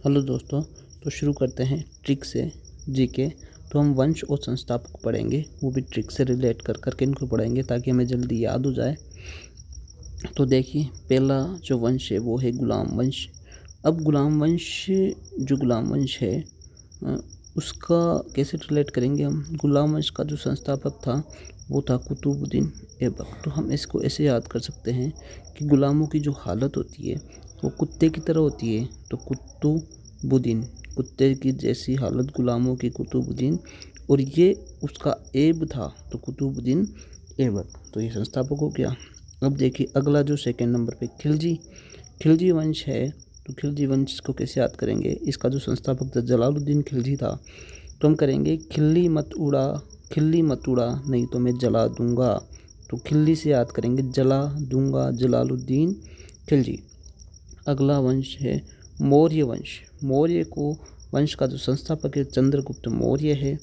Hello दोस्तों, तो शुरू करते हैं ट्रिक से जीके। तो हम वंश और संस्थापक पढ़ेंगे, वो भी ट्रिक से रिलेट कर करके इनको पढ़ेंगे ताकि हमें जल्दी याद हो जाए। तो देखिए, पहला जो वंश है वो है गुलाम वंश। अब गुलाम वंश, जो गुलाम वंश है उसका कैसे रिलेट करेंगे हम। गुलाम वंश का जो संस्थापक था वो था कुतुबुद्दीन ऐबक। तो हम इसको ऐसे याद कर सकते हैं कि गुलामों की जो हालत होती है वो कुत्ते की तरह होती है। तो कुतुबुद्दीन, कुत्ते की जैसी हालत गुलामों की, कुतुबुद्दीन। और ये उसका ऐब था, तो कुतुबुद्दीन ऐबक। तो ये संस्थापक हो गया। अब देखिए अगला जो सेकंड नंबर पे खिलजी वंश है। तो खिलजी वंश को कैसे याद करेंगे। इसका जो संस्थापक था जलालुद्दीन खिलजी था। तो हम करेंगे खिल्ली मत उड़ा नहीं तो मैं जला दूंगा। तो खिल्ली से याद करेंगे, जला दूंगा, जलालुद्दीन खिलजी। अगला वंश है मौर्य वंश। मौर्य को वंश का जो संस्थापक है चंद्रगुप्त मौर्य है।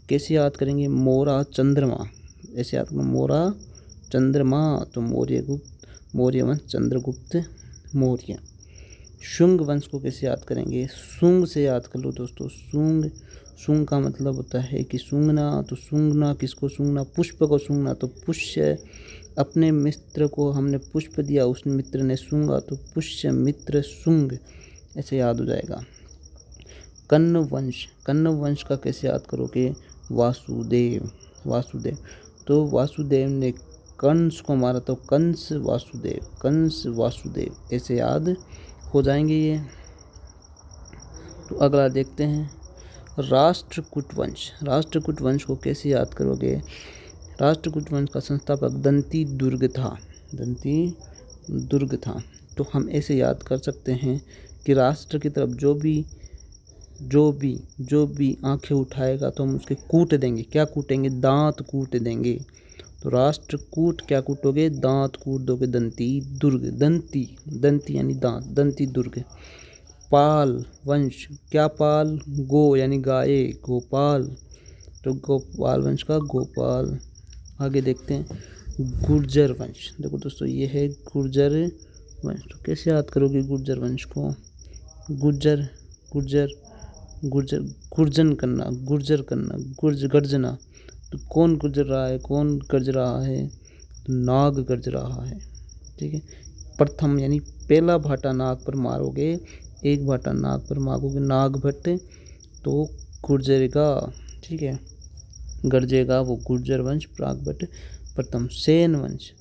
कैसे याद करेंगे, मोरा चंद्रमा, ऐसे याद करेंगे, मोरा चंद्रमा। तो मौर्य वंश चंद्रगुप्त मौर्य। शुंग वंश को कैसे याद करेंगे, शुंग से याद कर लो दोस्तों। शुंग का मतलब होता है कि सूंघना। तो सूंघना किसको सूंघना, पुष्प को सूंघना। तो पुष्य, अपने मित्र को हमने पुष्प दिया, उस मित्र ने सूंघा, तो पुष्य मित्र शुंग, ऐसे याद हो जाएगा। कण्व वंश का कैसे याद करोगे, वासुदेव। तो वासुदेव ने कंस को मारा, तो कंस वासुदेव, ऐसे याद हो जाएंगे ये। तो अगला देखते हैं राष्ट्रकूट वंश को कैसे याद करोगे। राष्ट्रकूट वंश का संस्थापक दंती दुर्ग था। तो हम ऐसे याद कर सकते हैं कि राष्ट्र की तरफ जो भी आंखें उठाएगा तो हम उसके कूट देंगे। क्या कूटेंगे, दांत कूट देंगे। तो राष्ट्रकूट क्या कूटोगे, दांत कूट दोगे। दंती दुर्ग, दंती यानी दांत, दंती दुर्ग। पाल वंश, क्या पाल, गो यानी गाय, गोपाल। तो गोपाल वंश का गोपाल। आगे देखते हैं गुर्जर वंश। देखो दोस्तों, ये है गुर्जर वंश। तो कैसे याद करोगे गुर्जर वंश को, गर्जना। तो कौन गर्ज रहा है, तो नाग गर्ज रहा है। ठीक है। प्रथम यानी पहला भाटा नाग पर मारोगे, एक भाटा नाग पर मारोगे, नाग भट्ट, तो गुर्जरेगा। ठीक है, गरजेगा वो गुर्जर वंश, प्रागभट्ट प्रथम। सेन वंश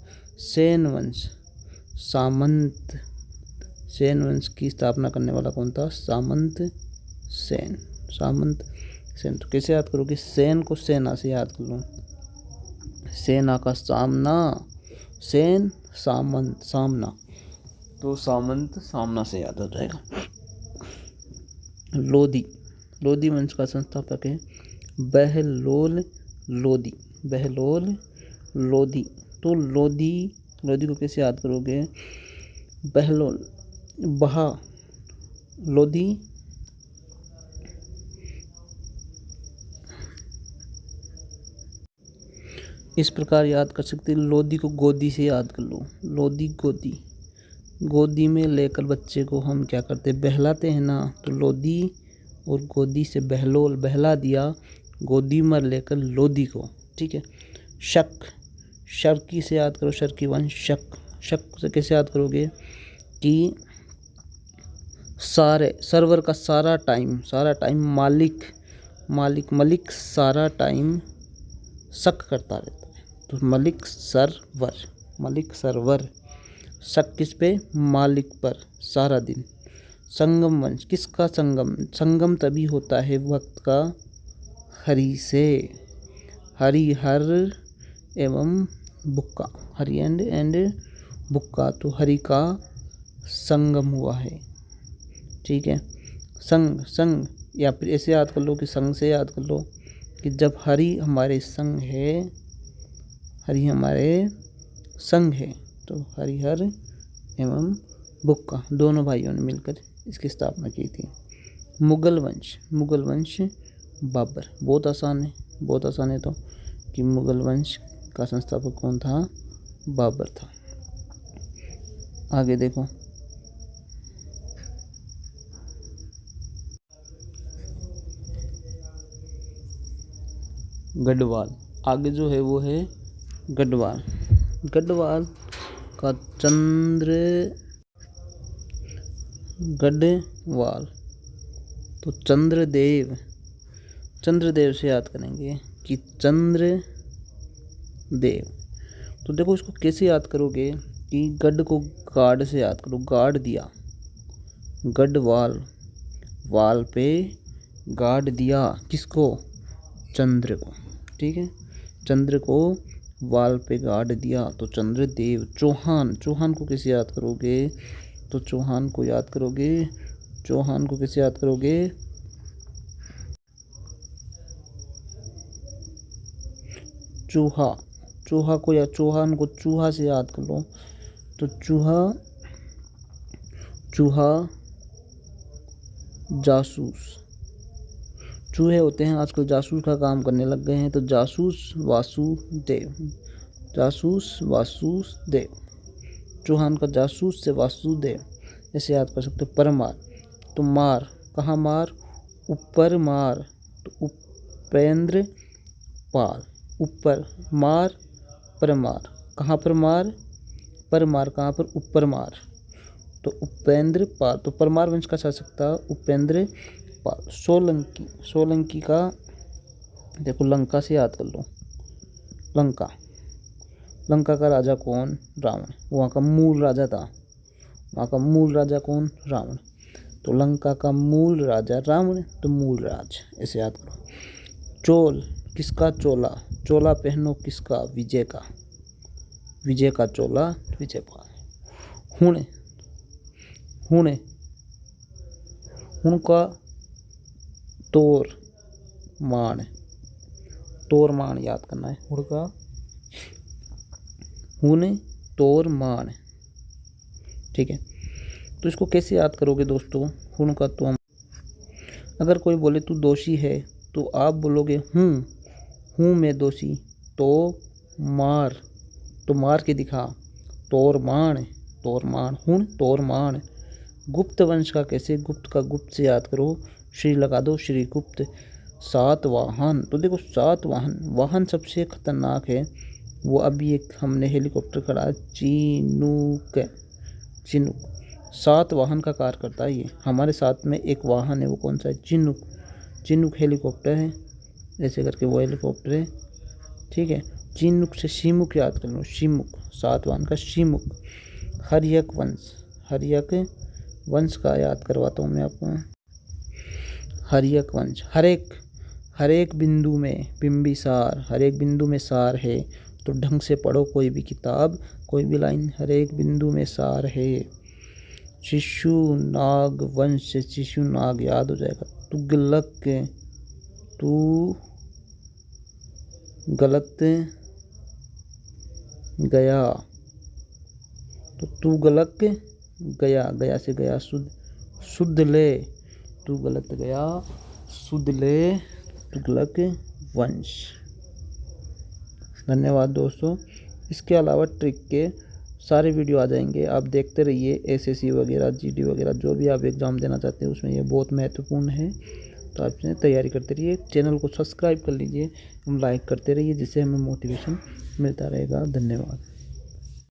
सेन वंश की स्थापना करने वाला कौन था, सामंत सेन। तो कैसे याद करोगे, सेन को सेना से याद कर लो। सेना का सामना, सेन सामना, तो सामंत सामना से याद हो जाएगा। लोधी वंश का संस्थापक है बहलोल लोधी। तो लोधी को कैसे याद करोगे, बहलोल, बहा, लोधी, इस प्रकार याद कर सकते हैं। लोधी को गोदी से याद कर लो। लोधी गोदी में लेकर बच्चे को हम क्या करते हैं, बहलाते हैं ना। तो लोधी और गोदी से बहलोल, बहला दिया, गोदी में लेकर लोधी को। ठीक है। शर्की से याद करो, शर्की वंश। शक से कैसे याद करोगे कि सर्वर का सारा टाइम मलिक सारा टाइम शक करता रहता है। तो मलिक सर्वर, शक किस पे, मालिक पर, सारा दिन। संगम वंश, किसका संगम तभी होता है वक्त का हरि से। हर एवं बुक्का, हरि एंड बुक्का। तो हरि का संगम हुआ है। ठीक है। संग या फिर ऐसे याद कर लो कि संग से याद कर लो कि जब हरि हमारे संग है, तो हरिहर एवं बुक्का दोनों भाइयों ने मिलकर इसकी स्थापना की थी। मुगल वंश बाबर। बहुत आसान है तो कि मुगल वंश का संस्थापक कौन था, बाबर था। आगे देखो, गढ़वाल। आगे जो है वो है गढ़वाल। गढ़वाल का गढ़वाल तो चंद्रदेव। चंद्रदेव से याद करेंगे कि चंद्रदेव। तो देखो इसको कैसे याद करोगे कि गढ़ को गाढ़ से याद करो, गाड़ दिया, गढ़वाल, वाल पे गाड़ दिया किसको, चंद्र को। ठीक है, चंद्र को वाल पे गाड़ दिया तो चंद्रदेव। चौहान, चौहान को कैसे याद करोगे, तो चौहान को याद करोगे, चौहान को कैसे याद करोगे, चूहा। चूहा को या चौहान को चूहा से याद कर लो तो चूहा, चूहा जासूस। चूहे होते हैं आजकल जासूस का काम करने लग गए हैं, तो जासूस वासुदेव, जासूस वासुदेव। चौहान का जासूस से वासुदेव ऐसे याद कर सकते हो। परमार तो मार, कहाँ मार, ऊपर मार, तो उपेंद्र पाल, ऊपर मार परमार, कहाँ पर मार, परमार कहाँ पर, ऊपर मार, तो उपेंद्र पाल। तो परमार वंश का शासक उपेंद्र पाल। सोलंकी, सोलंकी का देखो लंका से याद कर लो, लंका, लंका का राजा कौन, रावण। वहाँ का मूल राजा था, वहाँ का मूल राजा कौन, रावण। तो लंका का मूल राजा रावण, तो मूल राज ऐसे याद करो। चोल, किसका चोला, चोला पहनो किसका, विजय का, विजय का चोला विजय पाल। हुण, हुण, हुण का तोर मान, तोर मान याद करना है, हुण का, हुण तोर मान। ठीक है, तो इसको कैसे याद करोगे दोस्तों, हुण का तो। अगर कोई बोले तू दोषी है तो आप बोलोगे हूँ मैं दोषी, तो मार, तो मार के दिखा, तोर मान, तोर मान, हुण तोर मान। गुप्त वंश का कैसे, गुप्त का गुप्त से याद करो, श्री लगा दो, श्री गुप्त। सातवाहन, तो देखो सातवाहन, वाहन सबसे खतरनाक है वो अभी एक हमने हेलीकॉप्टर खड़ा, चिनूक, चिनूक। सातवाहन का कार्य करता है ये। हमारे साथ में एक वाहन है, वो कौन सा है, चिनूक। चिनूक हेलीकॉप्टर है, ऐसे करके वो हेलीकॉप्टर है। ठीक है, चिनूक से शिमुक याद कर लो, शिमुक, सातवाहन का शिमुक। हर्यक वंश, हर्यक वंश का याद करवाता हूँ मैं आपको। हर्यक वंश, हर एक बिंदु में बिंबिसार, हर एक बिंदु में सार है, तो ढंग से पढ़ो कोई भी किताब, कोई भी लाइन, हर एक बिंदु में सार है। शिशुनाग वंश से शिशुनाग याद हो जाएगा। तुगलक, तू गलत गया, तो तू गलत गया, गया से गया शुद्ध, शुद्ध ले, तू गलत गया शुद्ध ले, तुगलक वंश। धन्यवाद दोस्तों। इसके अलावा ट्रिक के सारे वीडियो आ जाएंगे, आप देखते रहिए। एसएससी वगैरह, जीडी वगैरह जो भी आप एग्ज़ाम देना चाहते हैं उसमें ये बहुत महत्वपूर्ण है, तो आप इसमें तैयारी करते रहिए। चैनल को सब्सक्राइब कर लीजिए, लाइक करते रहिए, जिससे हमें मोटिवेशन मिलता रहेगा। धन्यवाद।